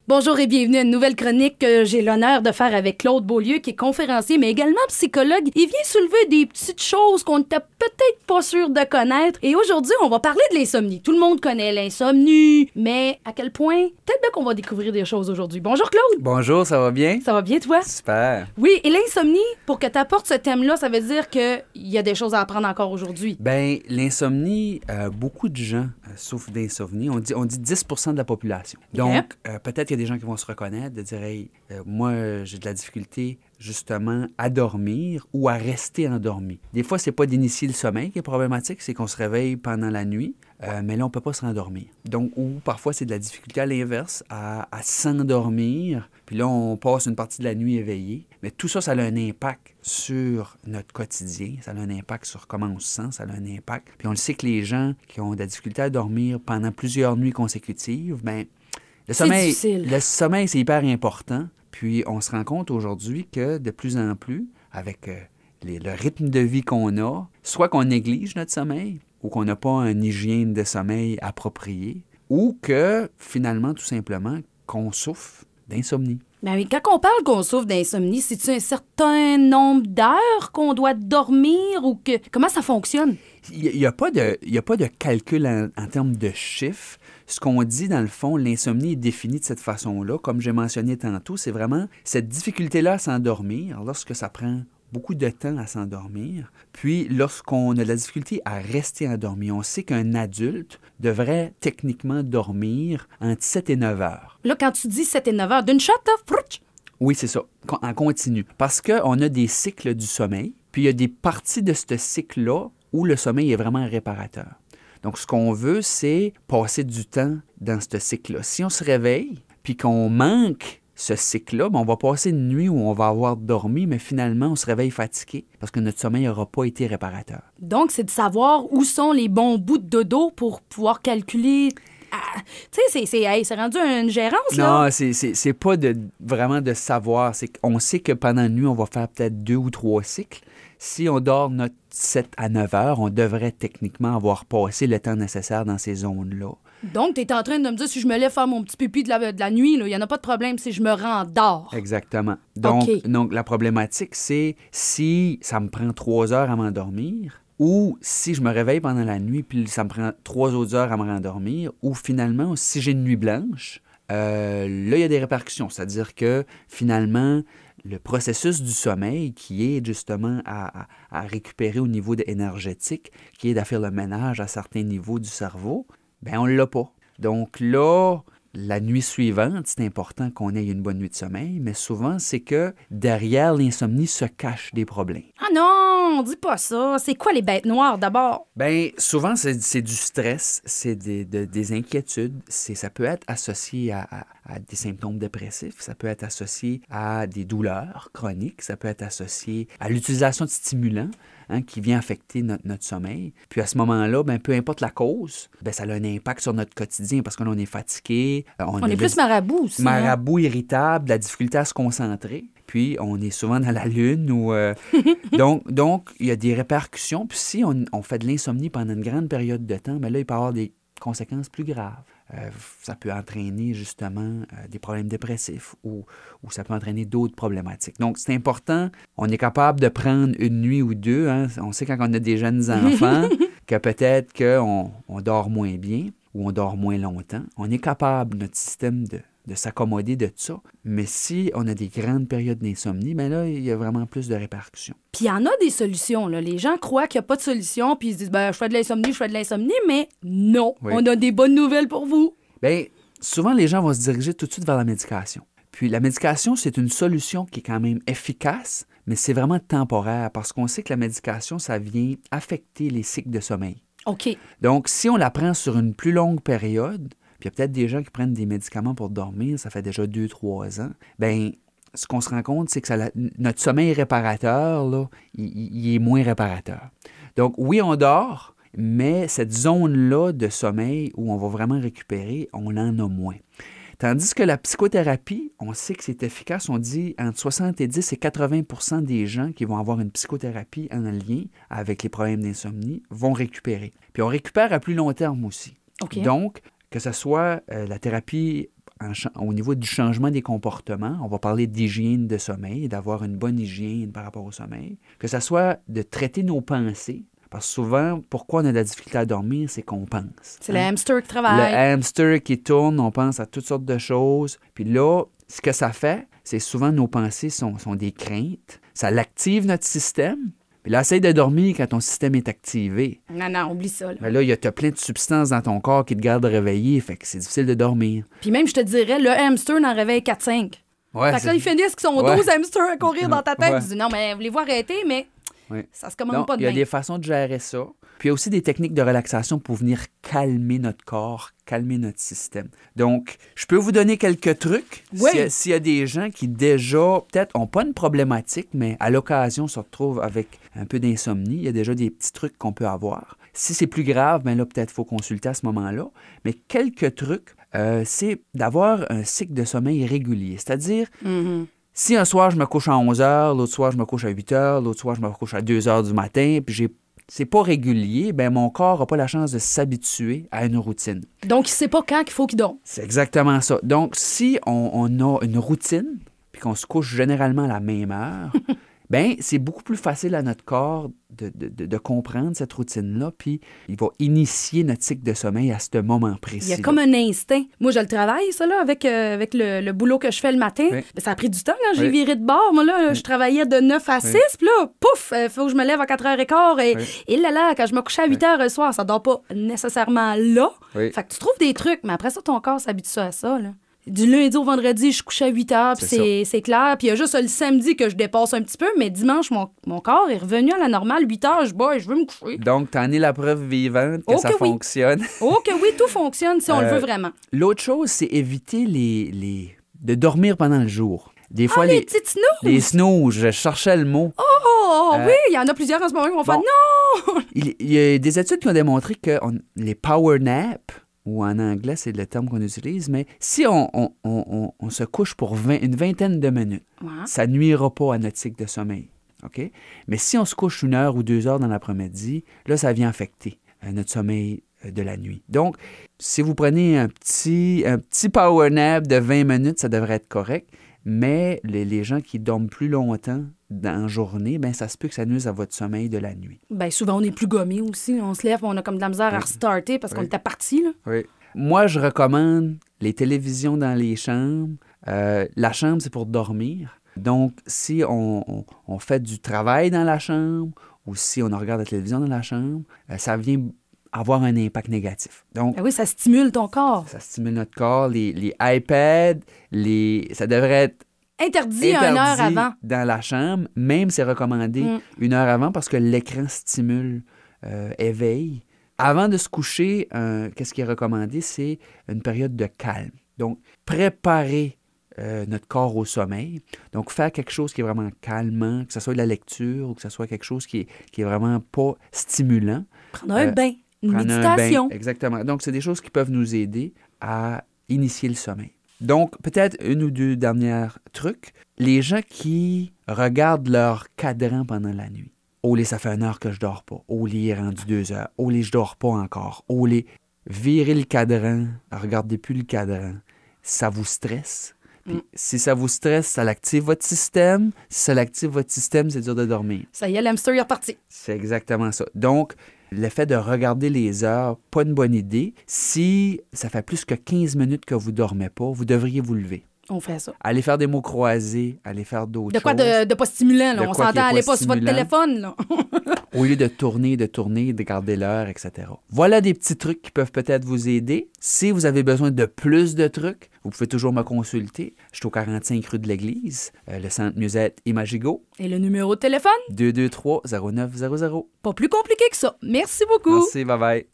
Bonjour et bienvenue à une nouvelle chronique que j'ai l'honneur de faire avec Claude Beaulieu, qui est conférencier, mais également psychologue. Il vient soulever des petites choses qu'on n'était peut-être pas sûr de connaître. Et aujourd'hui, on va parler de l'insomnie. Tout le monde connaît l'insomnie, mais à quel point? Peut-être bien qu'on va découvrir des choses aujourd'hui. Bonjour Claude! Bonjour, ça va bien? Ça va bien toi? Super. Oui, et l'insomnie, pour que tu apportes ce thème-là, ça veut dire qu'il y a des choses à apprendre encore aujourd'hui. Ben, l'insomnie, beaucoup de gens souffrent d'insomnie. On dit 10 de la population. Donc, peut-être qu'il y a des gens qui vont se reconnaître, de dire, hey, moi, j'ai de la difficulté justement à dormir ou à rester endormi. Des fois, c'est pas d'initier le sommeil qui est problématique, c'est qu'on se réveille pendant la nuit, mais là, on peut pas se rendormir. Donc, ou parfois, c'est de la difficulté à l'inverse, à s'endormir, puis là, on passe une partie de la nuit éveillé. Mais tout ça, ça a un impact sur notre quotidien, ça a un impact sur comment on se sent, ça a un impact. Puis on le sait que les gens qui ont de la difficulté à dormir pendant plusieurs nuits consécutives, bien, le sommeil, c'est hyper important. Puis on se rend compte aujourd'hui que de plus en plus, avec le rythme de vie qu'on a, soit qu'on néglige notre sommeil ou qu'on n'a pas une hygiène de sommeil appropriée, ou que finalement, tout simplement, qu'on souffre d'insomnie. Ben oui, quand on parle qu'on souffre d'insomnie, c'est-tu un certain nombre d'heures qu'on doit dormir ou que comment ça fonctionne? Il n'y a pas de calcul en termes de chiffres. Ce qu'on dit, dans le fond, l'insomnie est définie de cette façon-là. Comme j'ai mentionné tantôt, c'est vraiment cette difficulté-là à s'endormir lorsque ça prend beaucoup de temps à s'endormir. Puis, lorsqu'on a de la difficulté à rester endormi, on sait qu'un adulte devrait techniquement dormir entre 7 et 9 heures. Là, quand tu dis 7 et 9 heures, d'une shot, là, oui, c'est ça, en continu. Parce qu'on a des cycles du sommeil, puis il y a des parties de ce cycle-là où le sommeil est vraiment réparateur. Donc, ce qu'on veut, c'est passer du temps dans ce cycle-là. Si on se réveille, puis qu'on manque ce cycle-là, bien, on va passer une nuit où on va avoir dormi, mais finalement, on se réveille fatigué parce que notre sommeil n'aura pas été réparateur. Donc, c'est de savoir où sont les bons bouts de dodo pour pouvoir calculer. Tu sais, c'est rendu une gérance, là? Non, c'est pas vraiment de savoir. On sait que pendant la nuit, on va faire peut-être 2 ou 3 cycles. Si on dort notre 7 à 9 heures, on devrait techniquement avoir passé le temps nécessaire dans ces zones-là. Donc, tu es en train de me dire, si je me lève faire mon petit pipi de la nuit, il n'y en a pas de problème si je me rendors. Exactement. Donc, OK. donc, la problématique, c'est si ça me prend 3 heures à m'endormir ou si je me réveille pendant la nuit puis ça me prend 3 autres heures à me rendormir ou finalement, si j'ai une nuit blanche, là, il y a des répercussions. C'est-à-dire que finalement, le processus du sommeil qui est justement à récupérer au niveau énergétique, qui est à faire le ménage à certains niveaux du cerveau, bien, on ne l'a pas. Donc là, la nuit suivante, c'est important qu'on ait une bonne nuit de sommeil, mais souvent, c'est que derrière l'insomnie se cachent des problèmes. Ah non, dis pas ça. C'est quoi les bêtes noires, d'abord? Bien, souvent, c'est du stress, c'est des inquiétudes. Ça peut être associé à des symptômes dépressifs, ça peut être associé à des douleurs chroniques, ça peut être associé à l'utilisation de stimulants qui vient affecter notre sommeil. Puis à ce moment-là, bien, peu importe la cause, bien, ça a un impact sur notre quotidien parce que là, on est fatigué. On est plus marabout aussi. Marabout, irritable, de la difficulté à se concentrer. Puis, on est souvent dans la lune. Donc, il y a des répercussions. Puis, si on fait de l'insomnie pendant une grande période de temps, bien là, il peut y avoir des conséquences plus graves. Ça peut entraîner justement des problèmes dépressifs ou ça peut entraîner d'autres problématiques. Donc, c'est important. On est capable de prendre une nuit ou deux. On sait quand on a des jeunes enfants que peut-être qu'on dort moins bien ou on dort moins longtemps. On est capable, notre système, de s'accommoder de ça. Mais si on a des grandes périodes d'insomnie, bien là, il y a vraiment plus de répercussions. Puis il y en a des solutions, là. Les gens croient qu'il n'y a pas de solution, puis ils se disent, ben, je fais de l'insomnie, mais non, oui. On a des bonnes nouvelles pour vous. Bien, souvent, les gens vont se diriger tout de suite vers la médication. Puis la médication, c'est une solution qui est quand même efficace, mais c'est vraiment temporaire parce qu'on sait que la médication, ça vient affecter les cycles de sommeil. OK. Donc, si on la prend sur une plus longue période, puis il y a peut-être des gens qui prennent des médicaments pour dormir, ça fait déjà 2-3 ans, bien, ce qu'on se rend compte, c'est que notre sommeil réparateur, là, il est moins réparateur. Donc, oui, on dort, mais cette zone-là de sommeil où on va vraiment récupérer, on en a moins. Tandis que la psychothérapie, on sait que c'est efficace. On dit entre 70 et 80 des gens qui vont avoir une psychothérapie en lien avec les problèmes d'insomnie vont récupérer. Puis on récupère à plus long terme aussi. Okay. Donc, que ce soit la thérapie au niveau du changement des comportements, on va parler d'hygiène de sommeil, d'avoir une bonne hygiène par rapport au sommeil, que ce soit de traiter nos pensées. Parce que souvent, pourquoi on a de la difficulté à dormir, c'est qu'on pense. C'est le hamster qui travaille. Le hamster qui tourne, on pense à toutes sortes de choses. Puis là, ce que ça fait, c'est souvent nos pensées sont des craintes. Ça l'active notre système. Puis là, essaye de dormir quand ton système est activé. Non, oublie ça. Là, mais là, tu as plein de substances dans ton corps qui te gardent réveillé, fait que c'est difficile de dormir. Puis même, je te dirais, le hamster en réveille 4-5. Ouais, fait que là, ils finissent qu'ils sont 12 hamsters à courir dans ta tête. Ouais. Tu dis, non, mais voulez-vous arrêter, mais ça se commande pas de Il y a même. des façons de gérer ça. Puis il y a aussi des techniques de relaxation pour venir calmer notre corps, calmer notre système. Donc, je peux vous donner quelques trucs. Oui. S'il y a des gens qui déjà, peut-être, n'ont pas une problématique, mais à l'occasion se retrouvent avec un peu d'insomnie, il y a déjà des petits trucs qu'on peut avoir. Si c'est plus grave, bien là, peut-être il faut consulter à ce moment-là. Mais quelques trucs, c'est d'avoir un cycle de sommeil régulier. C'est-à-dire, si un soir, je me couche à 11 heures, l'autre soir, je me couche à 8 heures, l'autre soir, je me couche à 2 heures du matin, puis c'est pas régulier, bien, mon corps n'a pas la chance de s'habituer à une routine. Donc, il sait pas quand qu'il faut qu'il dorme. C'est exactement ça. Donc, si on a une routine, puis qu'on se couche généralement à la même heure, bien, c'est beaucoup plus facile à notre corps de comprendre cette routine-là, puis il va initier notre cycle de sommeil à ce moment précis. Il y a comme un instinct. Moi, je le travaille, ça, là, avec le boulot que je fais le matin. Oui. Ça a pris du temps quand j'ai viré de bord. Moi, là, je travaillais de 9 à 6, puis là, pouf, il faut que je me lève à 4h15. Et là, quand je me couchais à 8h le soir, ça dort pas nécessairement là. Fait que tu trouves des trucs, mais après ça, ton corps s'habitue à ça, là. Du lundi au vendredi, je couchais à 8 heures, puis c'est clair. Puis il y a juste le samedi que je dépasse un petit peu, mais dimanche, mon corps est revenu à la normale. 8 heures, je veux me coucher. Donc, t'en es la preuve vivante que ça fonctionne. Oh que oui, tout fonctionne si on le veut vraiment. L'autre chose, c'est éviter de dormir pendant le jour. Des fois, les petites snooze! Les snooze, je cherchais le mot. Oui, il y en a plusieurs en ce moment qui vont faire non! Il y a des études qui ont démontré que les power naps, ou en anglais, c'est le terme qu'on utilise, mais si on se couche pour une vingtaine de minutes, ça nuira pas à notre cycle de sommeil. OK? Mais si on se couche 1 heure ou 2 heures dans l'après-midi, là, ça vient affecter notre sommeil de la nuit. Donc, si vous prenez un petit power nap de 20 minutes, ça devrait être correct, mais les gens qui dorment plus longtemps dans la journée, bien, ça se peut que ça nuise à votre sommeil de la nuit. Bien, souvent, on est plus gommé aussi. On se lève, on a comme de la misère à restarter parce qu'on était parti, là. Oui. Moi, je recommande les télévisions dans les chambres. La chambre, c'est pour dormir. Donc, si on fait du travail dans la chambre ou si on regarde la télévision dans la chambre, ça vient avoir un impact négatif. Donc, oui, ça stimule ton corps. Ça stimule notre corps. Les iPads, ça devrait être interdit 1 heure avant. Dans la chambre, même c'est recommandé 1 heure avant parce que l'écran stimule, éveille. Avant de se coucher, qu'est-ce qui est recommandé? C'est une période de calme. Donc, préparer notre corps au sommeil. Donc, faire quelque chose qui est vraiment calmant, que ce soit de la lecture ou que ce soit quelque chose qui est vraiment pas stimulant. Prendre un bain, une méditation. Exactement. Donc, c'est des choses qui peuvent nous aider à initier le sommeil. Donc, peut-être 1 ou 2 derniers trucs. Les gens qui regardent leur cadran pendant la nuit. Oh, ça fait 1 heure que je dors pas. Oh, il est rendu 2 heures. Oh, je dors pas encore. Oh, virez le cadran. Regardez plus le cadran. Ça vous stresse. Puis, si ça vous stresse, ça active votre système. Si ça active votre système, c'est dur de dormir. Ça y est, l'hamster est reparti. C'est exactement ça. Donc, le fait de regarder les heures, pas une bonne idée. Si ça fait plus que 15 minutes que vous ne dormez pas, vous devriez vous lever. On fait ça. Allez faire des mots croisés, allez faire d'autres choses. De quoi de pas stimulant, là? On s'entend, allez pas sur votre téléphone, là. Au lieu de tourner, de garder l'heure, etc. Voilà des petits trucs qui peuvent peut-être vous aider. Si vous avez besoin de plus de trucs, vous pouvez toujours me consulter. Je suis au 45 rue de l'Église, le centre Musette Imagigo. Et le numéro de téléphone? 223-0900. Pas plus compliqué que ça. Merci beaucoup. Merci, bye-bye.